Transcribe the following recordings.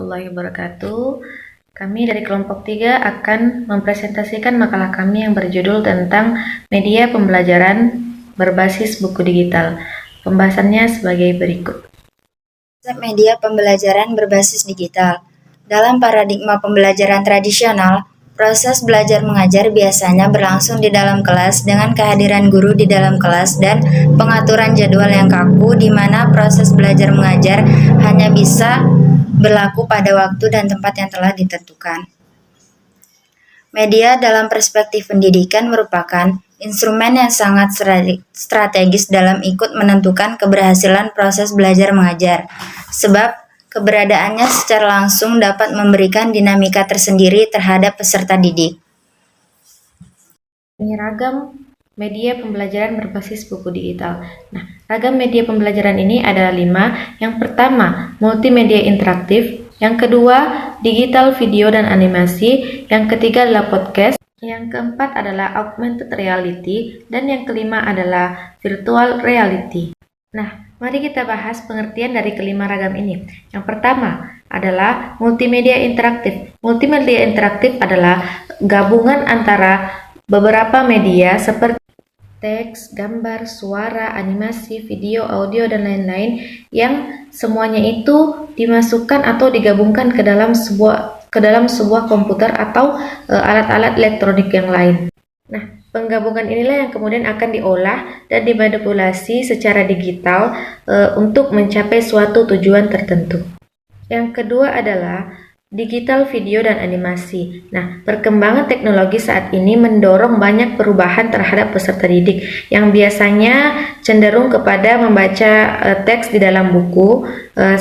warahmatullahi wabarakatuh. Kami dari kelompok 3 akan mempresentasikan makalah kami yang berjudul tentang media pembelajaran berbasis buku digital. Pembahasannya sebagai berikut. Media pembelajaran berbasis digital. Dalam paradigma pembelajaran tradisional, proses belajar mengajar biasanya berlangsung di dalam kelas dengan kehadiran guru di dalam kelas dan pengaturan jadwal yang kaku di mana proses belajar mengajar hanya bisa berlaku pada waktu dan tempat yang telah ditentukan. Media dalam perspektif pendidikan merupakan instrumen yang sangat strategis dalam ikut menentukan keberhasilan proses belajar mengajar, sebab keberadaannya secara langsung dapat memberikan dinamika tersendiri terhadap peserta didik. Ini ragam media pembelajaran berbasis buku digital. Nah, ragam media pembelajaran ini adalah 5. Yang pertama, multimedia interaktif. Yang kedua, digital video dan animasi. Yang ketiga adalah podcast. Yang keempat adalah augmented reality. Dan yang kelima adalah virtual reality. Nah, mari kita bahas pengertian dari kelima ragam ini. Yang pertama adalah multimedia interaktif. Multimedia interaktif adalah gabungan antara beberapa media seperti teks, gambar, suara, animasi, video, audio, dan lain-lain yang semuanya itu dimasukkan atau digabungkan ke dalam sebuah komputer atau alat-alat elektronik yang lain. Nah, penggabungan inilah yang kemudian akan diolah dan dimanipulasi secara digital untuk mencapai suatu tujuan tertentu. Yang kedua adalah digital video dan animasi. Nah, perkembangan teknologi saat ini mendorong banyak perubahan terhadap peserta didik yang biasanya cenderung kepada membaca teks di dalam buku.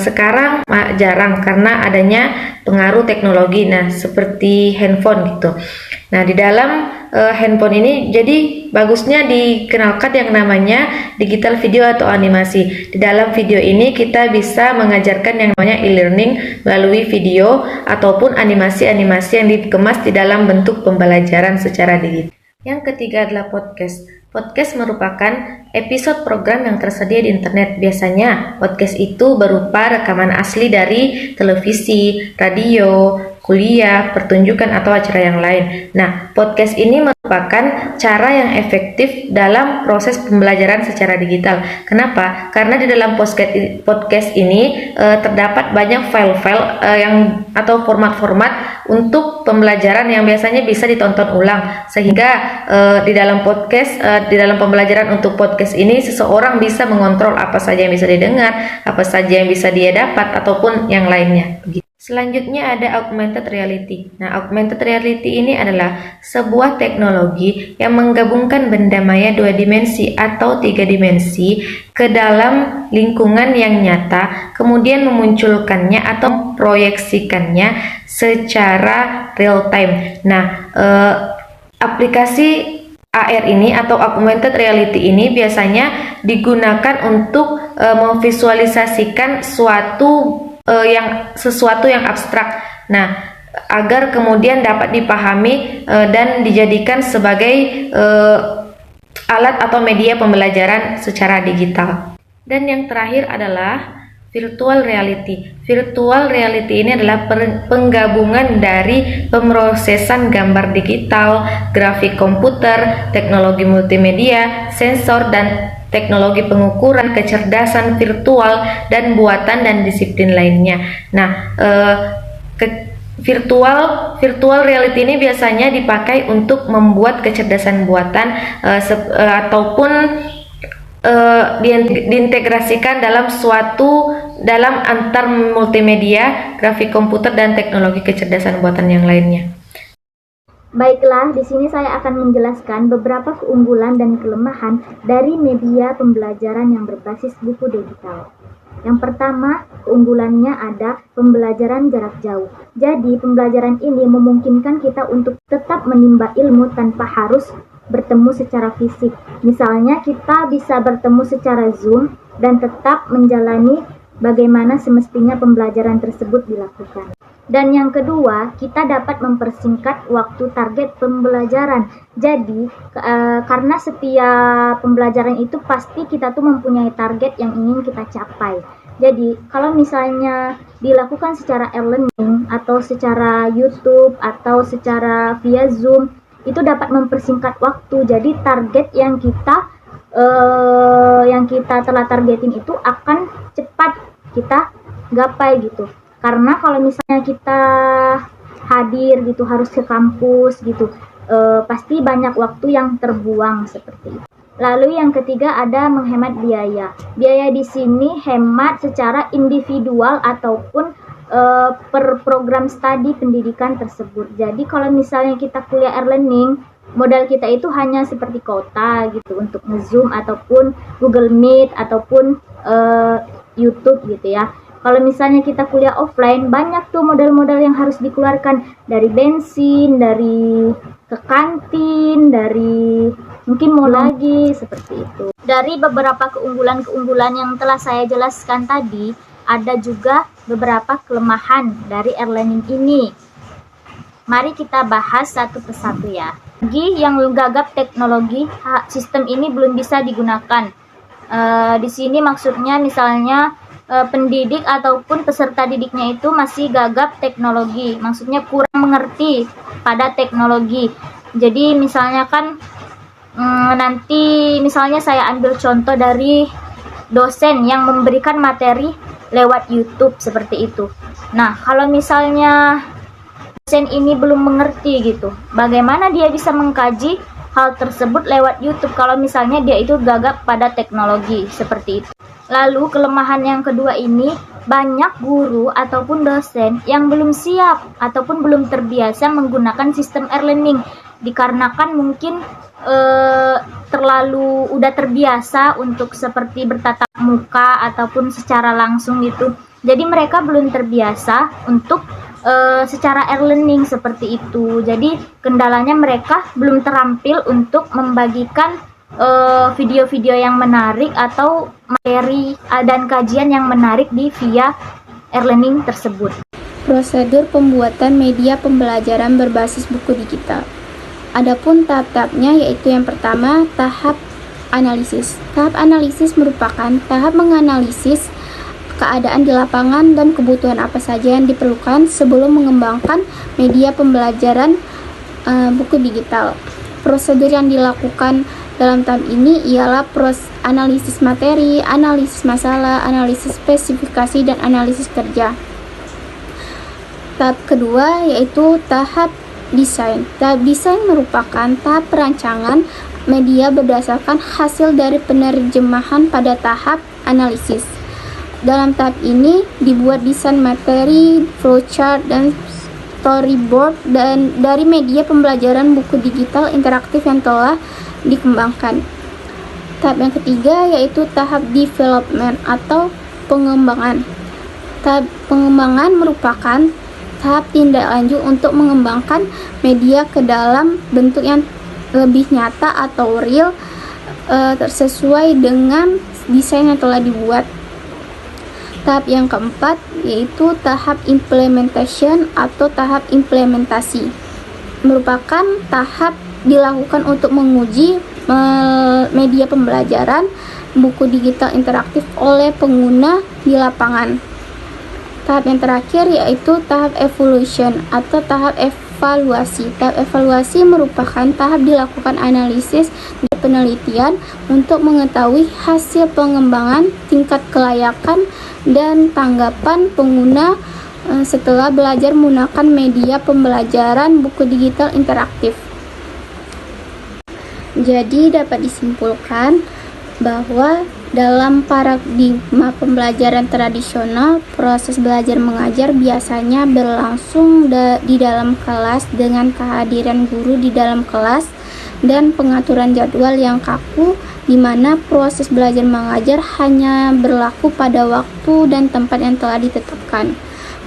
Sekarang jarang karena adanya pengaruh teknologi, seperti handphone gitu. Nah, di dalam handphone ini jadi bagusnya dikenalkan yang namanya digital video atau animasi. Di dalam video ini kita bisa mengajarkan yang namanya e-learning melalui video ataupun animasi-animasi yang dikemas di dalam bentuk pembelajaran secara digital. Yang ketiga adalah podcast. Podcast merupakan episode program yang tersedia di internet. Biasanya podcast itu berupa rekaman asli dari televisi, radio, kuliah, pertunjukan, atau acara yang lain. Nah, podcast ini merupakan cara yang efektif dalam proses pembelajaran secara digital. Kenapa? Karena di dalam podcast ini terdapat banyak file-file atau format-format untuk pembelajaran yang biasanya bisa ditonton ulang. Sehingga di dalam pembelajaran untuk podcast ini seseorang bisa mengontrol apa saja yang bisa didengar, apa saja yang bisa dia dapat, ataupun yang lainnya. Selanjutnya ada augmented reality. Nah, augmented reality ini adalah sebuah teknologi yang menggabungkan benda maya 2 dimensi atau 3 dimensi ke dalam lingkungan yang nyata, kemudian memunculkannya atau memproyeksikannya secara real time. Nah, aplikasi AR ini atau augmented reality ini biasanya digunakan untuk memvisualisasikan sesuatu yang abstrak. Nah, agar kemudian dapat dipahami dan dijadikan sebagai alat atau media pembelajaran secara digital. Dan yang terakhir adalah virtual reality. Virtual reality ini adalah penggabungan dari pemrosesan gambar digital, grafik komputer, teknologi multimedia, sensor, dan teknologi pengukuran, kecerdasan virtual, dan buatan dan disiplin lainnya. Nah, virtual reality ini biasanya dipakai untuk membuat kecerdasan buatan ataupun diintegrasikan dalam antar multimedia, grafik komputer, dan teknologi kecerdasan buatan yang lainnya. Baiklah, di sini saya akan menjelaskan beberapa keunggulan dan kelemahan dari media pembelajaran yang berbasis buku digital. Yang pertama, keunggulannya ada pembelajaran jarak jauh. Jadi, pembelajaran ini memungkinkan kita untuk tetap menimba ilmu tanpa harus bertemu secara fisik. Misalnya, kita bisa bertemu secara Zoom dan tetap menjalani bagaimana semestinya pembelajaran tersebut dilakukan. Dan yang kedua, kita dapat mempersingkat waktu target pembelajaran. Jadi, karena setiap pembelajaran itu pasti kita tuh mempunyai target yang ingin kita capai. Jadi, kalau misalnya dilakukan secara e-learning atau secara YouTube atau secara via Zoom, itu dapat mempersingkat waktu. Jadi, target yang kita telah targetin itu akan cepat kita gapai gitu. Karena kalau misalnya kita hadir gitu, harus ke kampus gitu, pasti banyak waktu yang terbuang seperti itu. Lalu yang ketiga ada menghemat biaya. Biaya di sini hemat secara individual ataupun per program studi pendidikan tersebut. Jadi kalau misalnya kita kuliah e-learning, modal kita itu hanya seperti kuota gitu untuk nge-Zoom ataupun Google Meet ataupun YouTube gitu ya. Kalau misalnya kita kuliah offline, banyak tuh modal-modal yang harus dikeluarkan, dari bensin, dari ke kantin, dari mungkin mau lagi seperti itu. Dari beberapa keunggulan-keunggulan yang telah saya jelaskan tadi, ada juga beberapa kelemahan dari e-learning ini. Mari kita bahas satu persatu ya. Bagi yang gagap teknologi, sistem ini belum bisa digunakan. Di sini maksudnya misalnya pendidik ataupun peserta didiknya itu masih gagap teknologi, maksudnya kurang mengerti pada teknologi. Jadi misalnya kan nanti misalnya saya ambil contoh dari dosen yang memberikan materi lewat YouTube seperti itu. Nah, kalau misalnya dosen ini belum mengerti gitu, bagaimana dia bisa mengkaji hal tersebut lewat YouTube kalau misalnya dia itu gagap pada teknologi seperti itu. Lalu kelemahan yang kedua ini, banyak guru ataupun dosen yang belum siap ataupun belum terbiasa menggunakan sistem e-learning, dikarenakan mungkin terlalu udah terbiasa untuk seperti bertatap muka ataupun secara langsung gitu. Jadi mereka belum terbiasa untuk secara e-learning seperti itu. Jadi kendalanya mereka belum terampil untuk membagikan video-video yang menarik atau materi dan kajian yang menarik di via e-learning tersebut. Prosedur pembuatan media pembelajaran berbasis buku digital. Adapun tahap-tahapnya yaitu yang pertama, tahap analisis. Tahap analisis merupakan tahap menganalisis keadaan di lapangan dan kebutuhan apa saja yang diperlukan sebelum mengembangkan media pembelajaran buku digital. Prosedur yang dilakukan dalam tahap ini ialah analisis materi, analisis masalah, analisis spesifikasi, dan analisis kerja. Tahap kedua yaitu tahap desain. Tahap desain merupakan tahap perancangan media berdasarkan hasil dari penerjemahan pada tahap analisis. Dalam tahap ini dibuat desain materi, flowchart, dan storyboard dan dari media pembelajaran buku digital interaktif yang telah dikembangkan. Tahap yang ketiga yaitu tahap development atau pengembangan. Tahap pengembangan merupakan tahap tindak lanjut untuk mengembangkan media ke dalam bentuk yang lebih nyata atau real sesuai dengan desain yang telah dibuat. Tahap yang keempat yaitu tahap implementation atau tahap implementasi, merupakan tahap dilakukan untuk menguji media pembelajaran buku digital interaktif oleh pengguna di lapangan. Tahap yang terakhir yaitu tahap evolution atau tahap evaluasi. Tahap evaluasi merupakan tahap dilakukan analisis dan penelitian untuk mengetahui hasil pengembangan, tingkat kelayakan, dan tanggapan pengguna setelah belajar menggunakan media pembelajaran buku digital interaktif. Jadi dapat disimpulkan bahwa dalam paradigma pembelajaran tradisional, proses belajar mengajar biasanya berlangsung di dalam kelas dengan kehadiran guru di dalam kelas dan pengaturan jadwal yang kaku, di mana proses belajar mengajar hanya berlaku pada waktu dan tempat yang telah ditetapkan.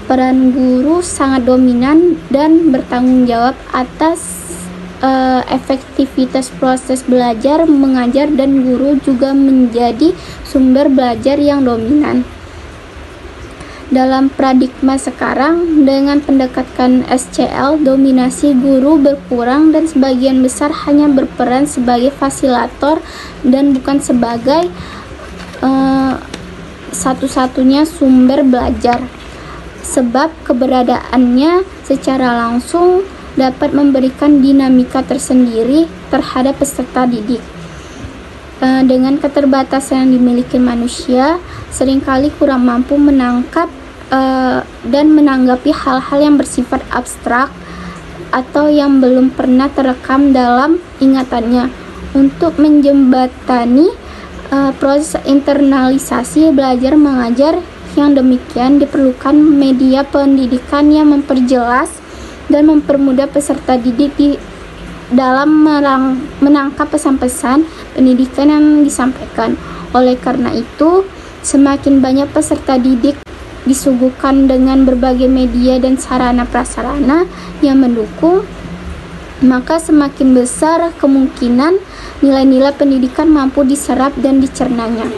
Peran guru sangat dominan dan bertanggung jawab atas efektivitas proses belajar mengajar, dan guru juga menjadi sumber belajar yang dominan. Dalam paradigma sekarang, dengan pendekatan SCL, dominasi guru berkurang dan sebagian besar hanya berperan sebagai fasilitator dan bukan sebagai satu-satunya sumber belajar, sebab keberadaannya secara langsung dapat memberikan dinamika tersendiri terhadap peserta didik. Dengan keterbatasan yang dimiliki manusia, seringkali kurang mampu menangkap dan menanggapi hal-hal yang bersifat abstrak atau yang belum pernah terekam dalam ingatannya. Untuk menjembatani proses internalisasi belajar mengajar yang demikian, diperlukan media pendidikan yang memperjelas dan mempermudah peserta didik dalam menangkap pesan-pesan pendidikan yang disampaikan. Oleh karena itu, semakin banyak peserta didik disuguhkan dengan berbagai media dan sarana prasarana yang mendukung, maka semakin besar kemungkinan nilai-nilai pendidikan mampu diserap dan dicernanya.